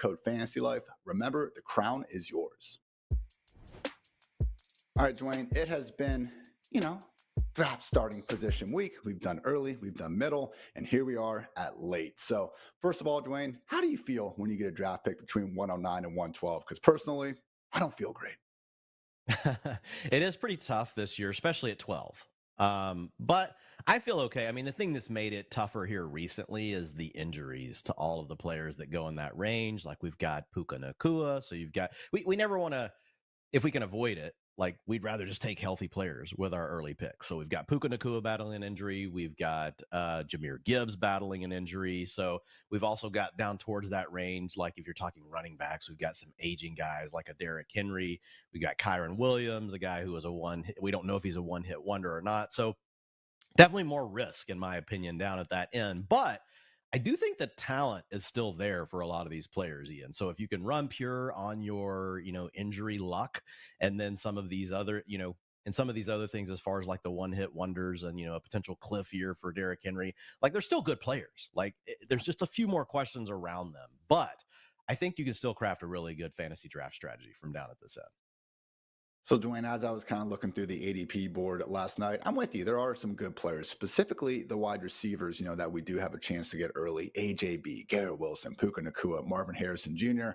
code Fantasy Life. Remember, the crown is yours. All right, Dwayne, it has been, draft starting position week. We've done early, we've done middle, and here we are at late. So, first of all, Dwayne, how do you feel when you get a draft pick between 109 and 112? Because personally, I don't feel great. It is pretty tough this year, especially at 12. But I feel okay. I mean, the thing that's made it tougher here recently is the injuries to all of the players that go in that range. Like we've got Puka Nakua. So you've got, we never want to, if we can avoid it, like we'd rather just take healthy players with our early picks. So we've got Puka Nakua battling an injury. We've got Jahmyr Gibbs battling an injury. So we've also got down towards that range. Like if you're talking running backs, we've got some aging guys like a Derrick Henry. We got Kyron Williams, a guy who was a one. We don't know if he's a one-hit wonder or not. So definitely more risk, in my opinion, down at that end. But I do think the talent is still there for a lot of these players, Ian. So if you can run pure on your, injury luck, and then some of these other, and some of these other things as far as like the one-hit wonders and, a potential cliff year for Derrick Henry, like they're still good players. Like there's just a few more questions around them. But I think you can still craft a really good fantasy draft strategy from down at this end. So, Dwayne, as I was kind of looking through the ADP board last night, I'm with you. There are some good players, specifically the wide receivers, that we do have a chance to get early. AJB, Garrett Wilson, Puka Nakua, Marvin Harrison Jr.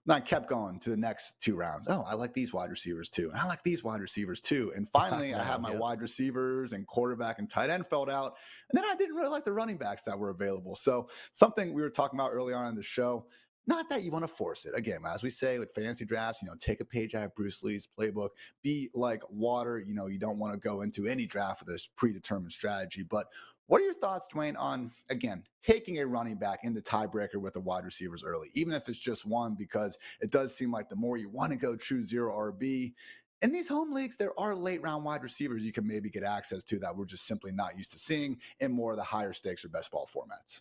And I kept going to the next two rounds. Oh, I like these wide receivers too. And I like these wide receivers too. And finally, I had my wide receivers and quarterback and tight end filled out. And then I didn't really like the running backs that were available. So, something we were talking about early on in the show. Not that you want to force it. Again, as we say with fantasy drafts, take a page out of Bruce Lee's playbook. Be like water. You don't want to go into any draft with this predetermined strategy. But what are your thoughts, Dwayne, on, again, taking a running back in the tiebreaker with the wide receivers early, even if it's just one, because it does seem like the more you want to go true zero RB, in these home leagues, there are late round wide receivers you can maybe get access to that we're just simply not used to seeing in more of the higher stakes or best ball formats.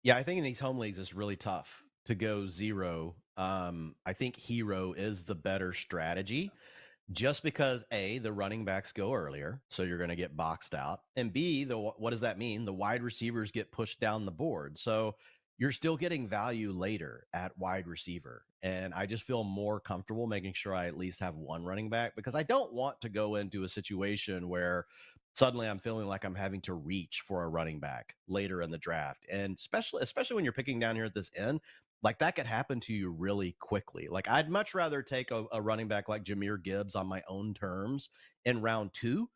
Yeah, I think in these home leagues, it's really tough to go zero. I think hero is the better strategy just because A, the running backs go earlier, so you're going to get boxed out. And B, what does that mean? The wide receivers get pushed down the board. So you're still getting value later at wide receiver. And I just feel more comfortable making sure I at least have one running back because I don't want to go into a situation where suddenly I'm feeling like I'm having to reach for a running back later in the draft. And especially when you're picking down here at this end, like that could happen to you really quickly. Like I'd much rather take a running back like Jahmyr Gibbs on my own terms in round 2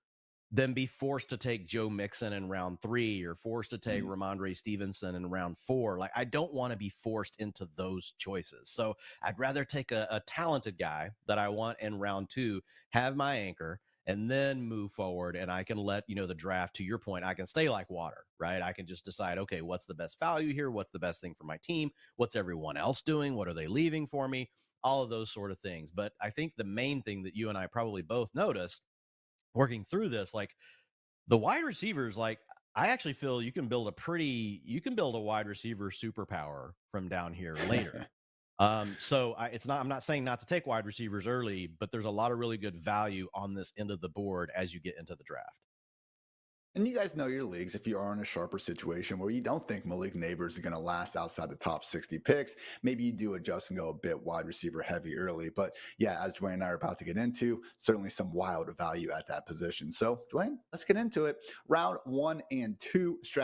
than be forced to take Joe Mixon in round 3 or forced to take Ramondre Stevenson in round 4. Like I don't want to be forced into those choices. So I'd rather take a talented guy that I want in round 2, have my anchor, and then move forward. And I can let, the draft, to your point, I can stay like water, right? I can just decide, okay, what's the best value here? What's the best thing for my team? What's everyone else doing? What are they leaving for me? All of those sort of things. But I think the main thing that you and I probably both noticed working through this, like the wide receivers, like I actually feel you can build a wide receiver superpower from down here later. I'm not saying not to take wide receivers early, but there's a lot of really good value on this end of the board as you get into the draft. And you guys know your leagues if you are in a sharper situation where you don't think Malik Neighbors is going to last outside the top 60 picks. Maybe you do adjust and go a bit wide receiver heavy early. But yeah, as Dwayne and I are about to get into, certainly some wild value at that position. So, Dwayne, let's get into it. Round 1 and 2 strategy.